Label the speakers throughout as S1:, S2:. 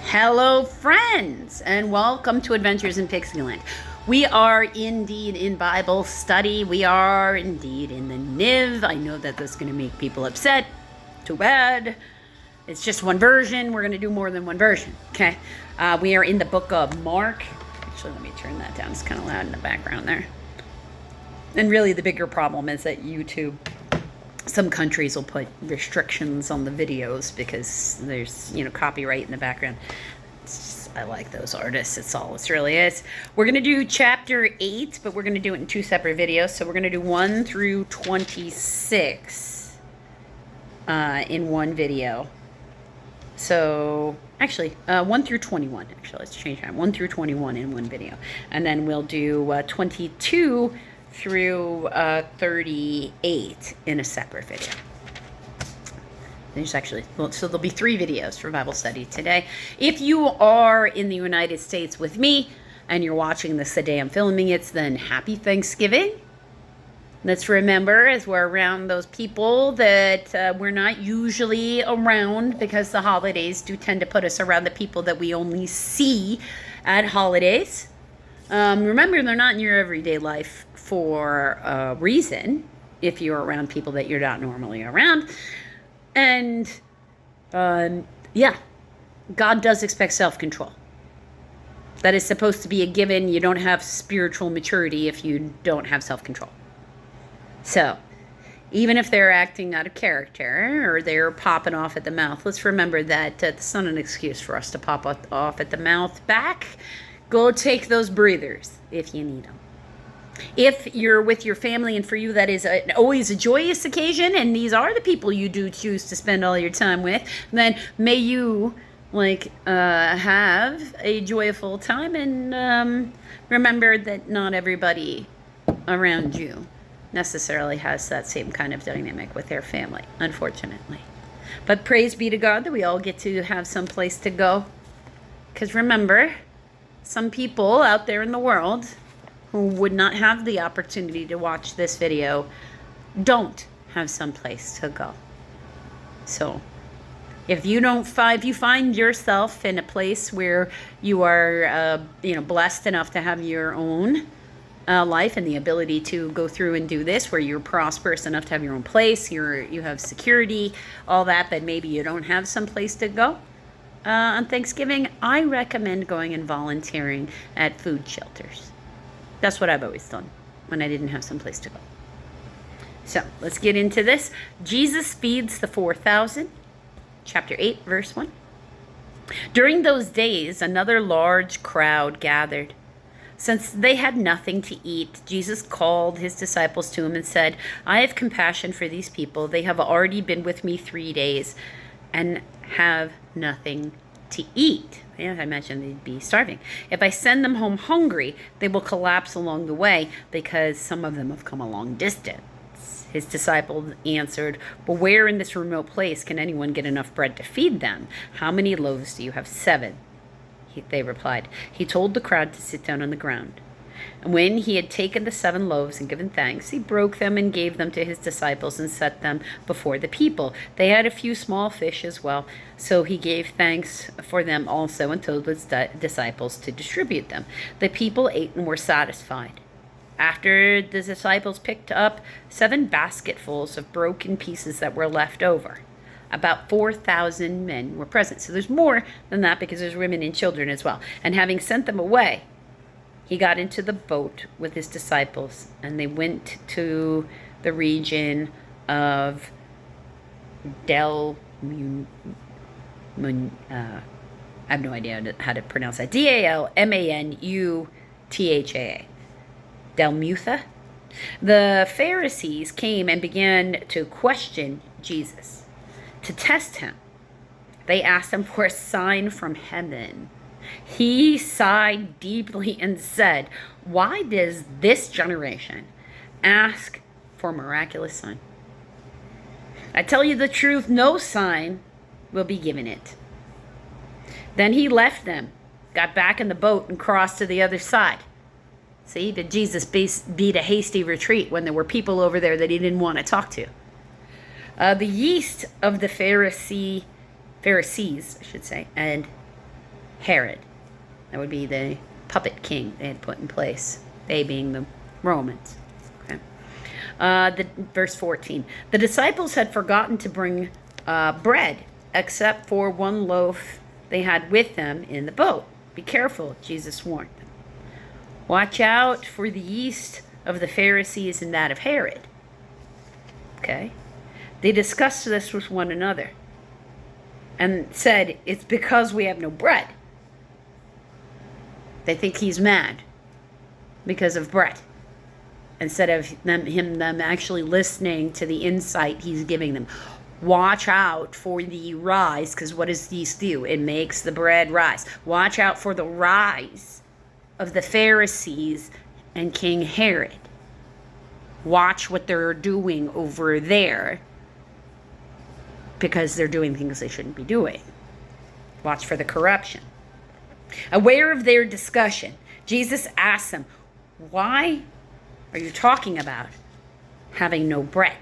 S1: Hello, friends, and welcome to Adventures in Pixieland. We are indeed in Bible study. We are indeed in the NIV. I know that that's going to make people upset. Too bad. It's just one version. We're going to do more than one version, okay? We are in the book of Mark. Actually, let me turn that down. It's kind of loud in the background there. And really, the bigger problem is that YouTube, some countries will put restrictions on the videos because there's, copyright in the background. I like those artists. It's all it really is. We're going to do chapter 8, but we're going to do it in two separate videos. So we're going to do 1 through 26 in one video. So actually, 1 through 21. Actually, let's change that. 1 through 21 in one video. And then we'll do 22 through 38 in a separate video. So there'll be 3 videos for Bible study today. If you are in the United States with me and you're watching this the day I'm filming it, then happy Thanksgiving. Let's remember, as we're around those people that we're not usually around, because the holidays do tend to put us around the people that we only see at holidays. Remember, they're not in your everyday life for a reason if you're around people that you're not normally around. And, God does expect self-control. That is supposed to be a given. You don't have spiritual maturity if you don't have self-control. So, even if they're acting out of character or they're popping off at the mouth, let's remember that it's not an excuse for us to pop off at the mouth back. Go take those breathers if you need them. If you're with your family, and for you that is always a joyous occasion, and these are the people you do choose to spend all your time with, then may you have a joyful time, and remember that not everybody around you necessarily has that same kind of dynamic with their family, unfortunately. But praise be to God that we all get to have some place to go. Because remember, some people out there in the world who would not have the opportunity to watch this video don't have some place to go. So if you find yourself in a place where you are blessed enough to have your own life and the ability to go through and do this, where you're prosperous enough to have your own place, you have security, all that, but maybe you don't have some place to go on Thanksgiving, I recommend going and volunteering at food shelters. That's what I've always done when I didn't have some place to go. So let's get into this. Jesus feeds the 4,000. Chapter 8, verse 1. During those days, another large crowd gathered. Since they had nothing to eat, Jesus called his disciples to him and said, "I have compassion for these people. They have already been with me 3 days and have nothing to eat." Yeah, I mentioned they'd be starving. "If I send them home hungry, they will collapse along the way because some of them have come a long distance." His disciples answered, "But where in this remote place can anyone get enough bread to feed them? How many loaves do you have?" 7. They replied. He told the crowd to sit down on the ground. And when he had taken the 7 loaves and given thanks, he broke them and gave them to his disciples and set them before the people. They had a few small fish as well, so he gave thanks for them also and told his disciples to distribute them. The people ate and were satisfied. After the disciples picked up 7 basketfuls of broken pieces that were left over, about 4,000 men were present. So there's more than that because there's women and children as well. And having sent them away, he got into the boat with his disciples, and they went to the region of I have no idea how to pronounce that. Dalmanutha. Dalmutha. The Pharisees came and began to question Jesus. To test him, they asked him for a sign from heaven. He sighed deeply and said, "Why does this generation ask for a miraculous sign? I tell you the truth, no sign will be given it." Then he left them, got back in the boat, and crossed to the other side. See, did Jesus beat a hasty retreat when there were people over there that he didn't want to talk to? The yeast of the Pharisees, and Herod. That would be the puppet king they had put in place, they being the Romans. Okay. Verse 14. The disciples had forgotten to bring bread, except for one loaf they had with them in the boat. Be careful, Jesus warned them. Watch out for the yeast of the Pharisees and that of Herod. Okay. They discussed this with one another and said, it's because we have no bread. They think he's mad because of bread, instead of them actually listening to the insight he's giving them. Watch out for the rise, because what does yeast do? It makes the bread rise. Watch out for the rise of the Pharisees and King Herod. Watch what they're doing over there, because they're doing things they shouldn't be doing. Watch for the corruption. Aware of their discussion, Jesus asked them, why are you talking about having no bread?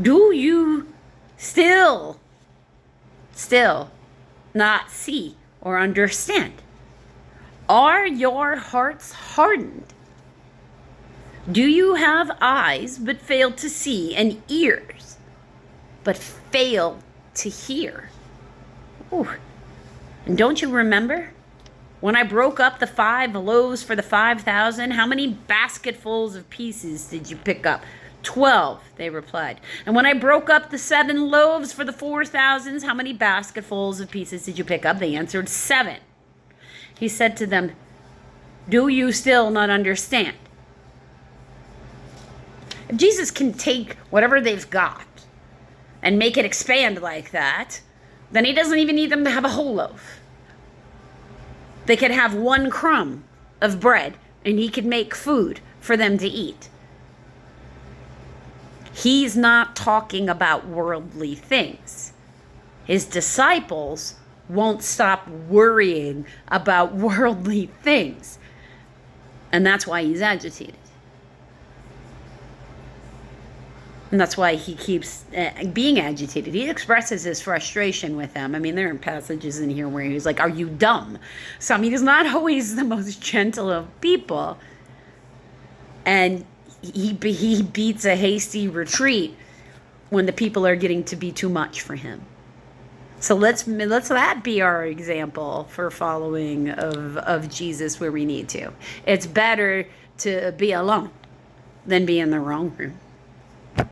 S1: Do you still not see or understand? Are your hearts hardened? Do you have eyes but fail to see, and ears but fail to hear? Ooh. And don't you remember when I broke up the 5 loaves for the 5,000? How many basketfuls of pieces did you pick up? 12, they replied. And when I broke up the 7 loaves for the 4,000, how many basketfuls of pieces did you pick up? They answered, 7. He said to them, do you still not understand? If Jesus can take whatever they've got and make it expand like that, then he doesn't even need them to have a whole loaf. They could have 1 crumb of bread and he could make food for them to eat. He's not talking about worldly things. His disciples won't stop worrying about worldly things. And that's why he's agitated. And that's why he keeps being agitated. He expresses his frustration with them. I mean, there are passages in here where he's like, are you dumb? So, I mean, he's not always the most gentle of people. And he beats a hasty retreat when the people are getting to be too much for him. So let's that be our example for following of Jesus where we need to. It's better to be alone than be in the wrong room.